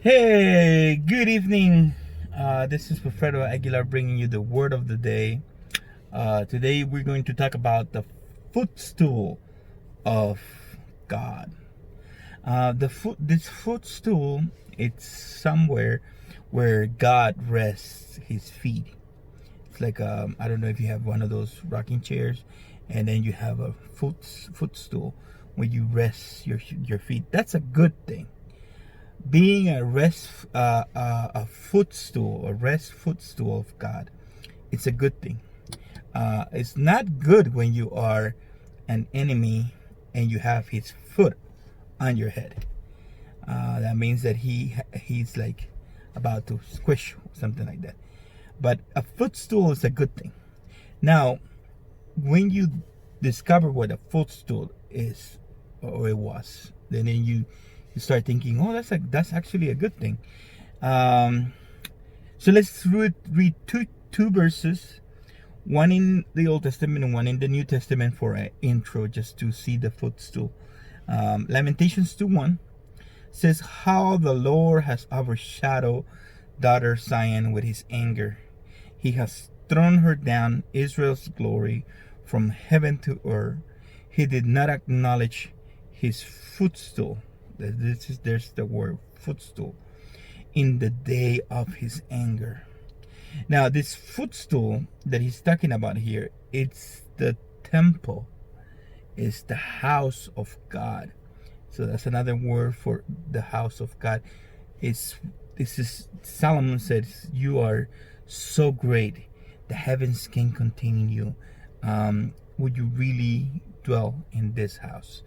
Hey, good evening. This is Professor Aguilar bringing you the word of the day. Today we're going to talk about the footstool of God. This footstool, it's somewhere where God rests His feet. It's like I don't know if you have one of those rocking chairs, and then you have a footstool where you rest your feet. That's a good thing. Being a footstool, a rest footstool of God, it's a good thing. It's not good when you are an enemy and you have his foot on your head. That means that he's like about to squish something like that. But a footstool is a good thing. Now, when you discover what a footstool is or it was, then you start thinking, oh, that's actually a good thing. So let's read two verses, one in the Old Testament and one in the New Testament for an intro, just to see the footstool. Lamentations 2:1 says, "How the Lord has overshadowed daughter Zion with His anger. He has thrown her down, Israel's glory, from heaven to earth. He did not acknowledge His footstool." There's the word footstool. "In the day of His anger." Now, this footstool that he's talking about here, it's the temple. It's the house of God. So that's another word for the house of God. This is Solomon says, "You are so great, the heavens can contain you. Would you really dwell in this house?"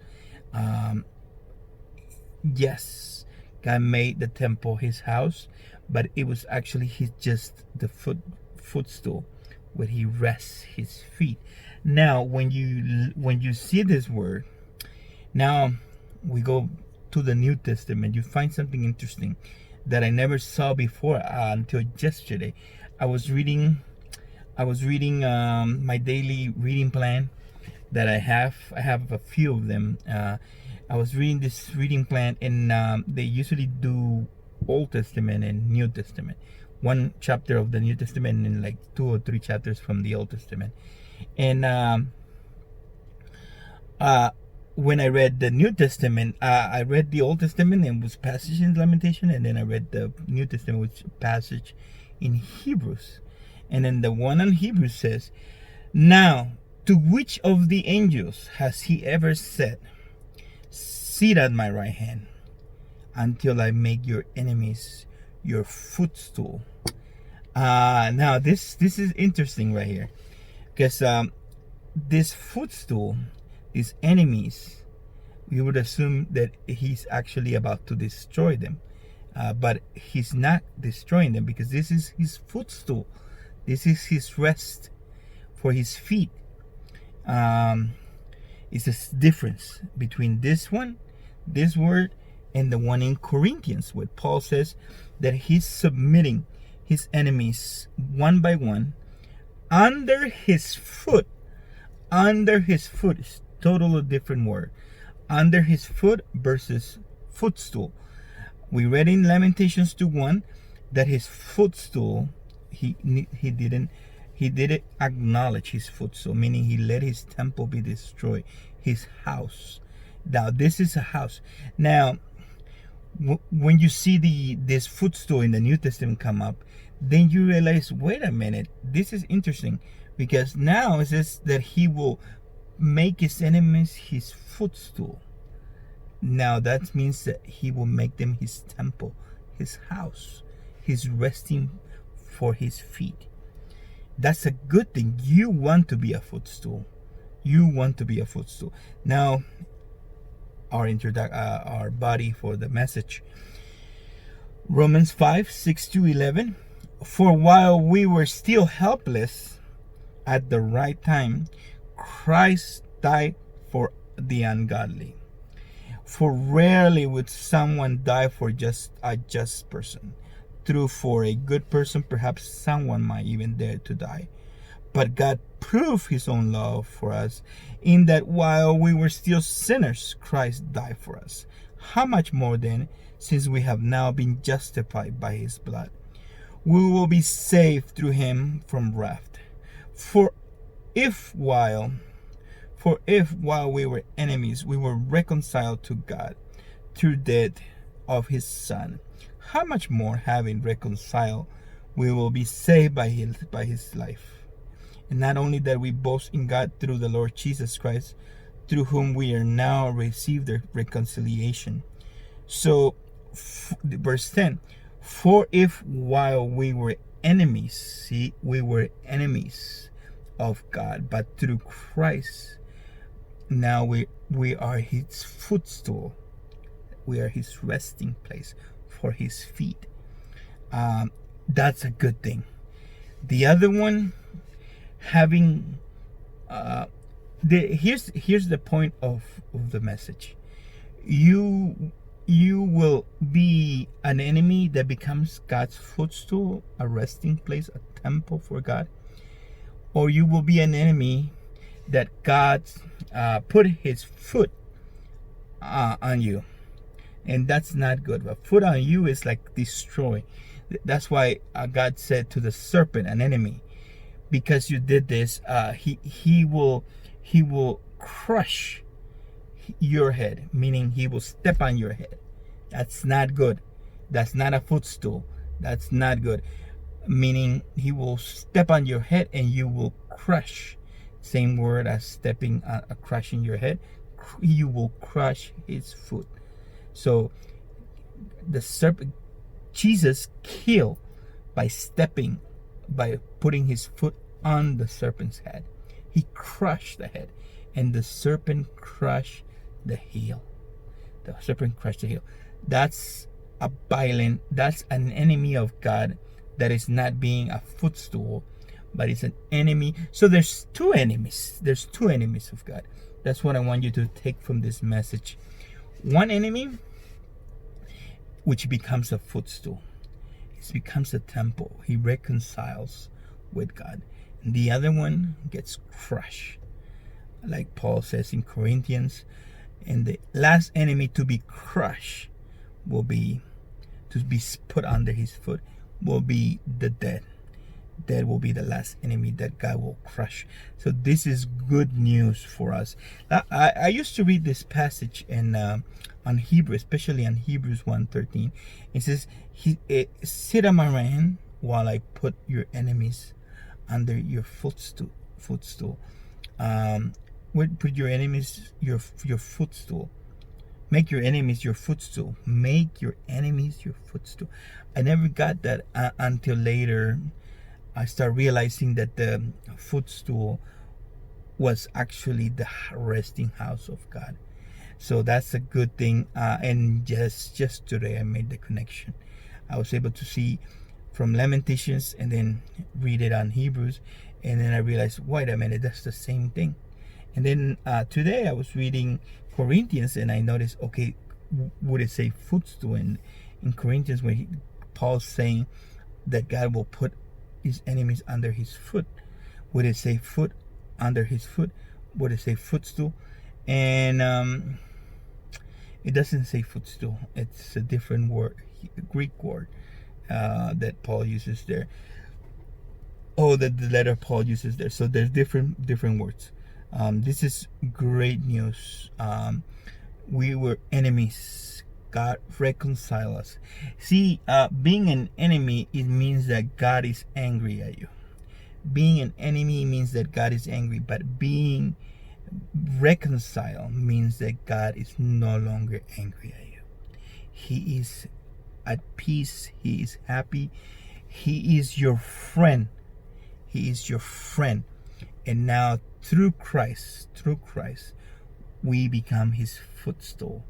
Yes, God made the temple His house, but it was actually just the footstool where He rests His feet. Now, when you see this word, now we go to the New Testament. You find something interesting that I never saw before until yesterday. I was reading my daily reading plan that I have. I have a few of them. I was reading this reading plan, and they usually do Old Testament and New Testament. One chapter of the New Testament and like 2 or 3 chapters from the Old Testament. And when I read the New Testament, I read the Old Testament and was passage in Lamentation, and then I read the New Testament, which passage in Hebrews. And then the one on Hebrews says, "Now, to which of the angels has He ever said, 'Sit at my right hand until I make your enemies your footstool'?" Now this is interesting right here, because this footstool, these enemies, we would assume that He's actually about to destroy them, but He's not destroying them, because this is His footstool. This is His rest for His feet. It's a difference between this word, and the one in Corinthians, where Paul says that he's submitting his enemies one by one under his foot. Under his foot is totally different word. Under his foot versus footstool. We read in Lamentations 2:1 that his footstool, he didn't acknowledge his footstool, meaning He let His temple be destroyed, His house. Now this is a house. Now, when you see this footstool in the New Testament come up, then you realize, wait a minute, this is interesting, because now it says that He will make His enemies His footstool. Now that means that He will make them His temple, His house, His resting for His feet. That's a good thing. You want to be a footstool. You want to be a footstool. Now, our body for the message. Romans 5:6-11. "For while we were still helpless, at the right time, Christ died for the ungodly. For rarely would someone die for a just person. True, for a good person, perhaps someone might even dare to die. But God proved His own love for us, in that while we were still sinners, Christ died for us. How much more then, since we have now been justified by his blood, we will be saved through him from wrath. For if while we were enemies, we were reconciled to God through death of his Son, how much more, having reconciled, we will be saved by his life? And not only that, we boast in God through the Lord Jesus Christ, through whom we are now received the reconciliation. So, verse 10, for if while we were enemies, see, we were enemies of God, but through Christ, now we are his footstool. We are his resting place for his feet. That's a good thing. The other one, having here's the point of the message. You will be an enemy that becomes God's footstool, a resting place, a temple for God, or you will be an enemy that God put his foot on you, and that's not good. A foot on you is like destroy. That's why God said to the serpent, an enemy, because you did this, he will crush your head, meaning he will step on your head. That's not good. That's not a footstool. That's not good, meaning he will step on your head and you will crush. Same word as stepping, crushing your head. You will crush his foot. So the serpent, Jesus killed by putting his foot on the serpent's head. He crushed the head, and the serpent crushed the heel. The serpent crushed the heel. That's that's an enemy of God that is not being a footstool, but it's an enemy. So there's two enemies. There's two enemies of God. That's what I want you to take from this message. One enemy, which becomes a footstool. It becomes a temple. He reconciles with God. And the other one gets crushed. Like Paul says in Corinthians, and the last enemy to be crushed will be, to be put under his foot, will be the dead. That will be the last enemy that God will crush. So this is good news for us. I used to read this passage in on Hebrew, especially on Hebrews 1:13. It says, sit on my hand while I put your enemies under your footstool. Put your enemies your footstool. Make your enemies your footstool. Make your enemies your footstool. I never got that until later. I start realizing that the footstool was actually the resting house of God. So that's a good thing. And just today I made the connection. I was able to see from Lamentations and then read it on Hebrews, and then I realized, wait a minute, that's the same thing. And then today I was reading Corinthians, and I noticed, okay, would it say footstool in Corinthians when Paul's saying that God will put his enemies under his foot? Would it say foot under his foot? Would it say footstool? And it doesn't say footstool. It's a different word, Greek word that Paul uses there. Oh, that the letter Paul uses there. So there's different words. This is great news. We were enemies. God reconcile us. See, being an enemy, it means that God is angry at you. Being an enemy means that God is angry, but being reconciled means that God is no longer angry at you. He is at peace. He is happy. He is your friend. He is your friend. And now through Christ, we become his footstool.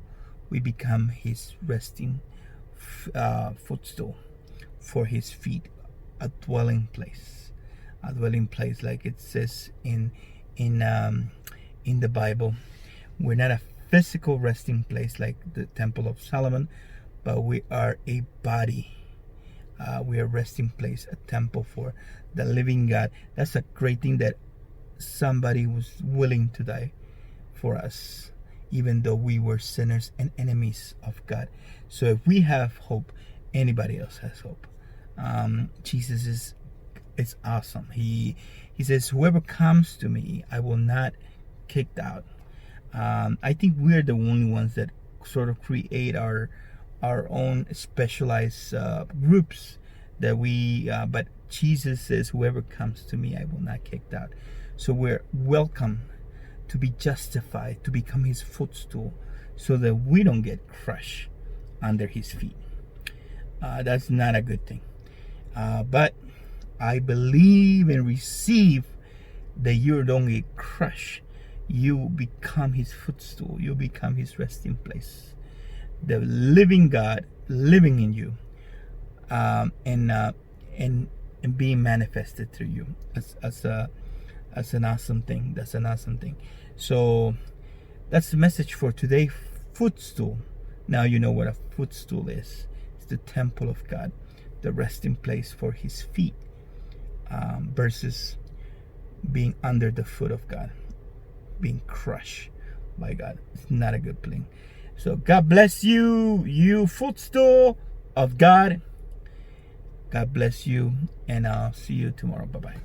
We become his resting footstool for his feet, a dwelling place, like it says in the Bible. We're not a physical resting place like the Temple of Solomon, but we are a body. We are a resting place, a temple for the living God. That's a great thing, that somebody was willing to die for us. even though we were sinners and enemies of God. So if we have hope, anybody else has hope. Jesus is awesome. He says, whoever comes to me, I will not kick out. I think we're the only ones that sort of create our own specialized groups that we. But Jesus says, whoever comes to me, I will not kick out. So we're welcome to be justified, to become his footstool, so that we don't get crushed under his feet. That's not a good thing. But I believe and receive that you don't get crushed. You become his footstool. You become his resting place. The living God living in you, and being manifested through you as an awesome thing. That's an awesome thing. So that's the message for today. Footstool. Now you know what a footstool is. It's the temple of God, the resting place for his feet, versus being under the foot of God, being crushed by God. It's not a good thing. So God bless you, you footstool of God. God bless you, and I'll see you tomorrow. Bye-bye.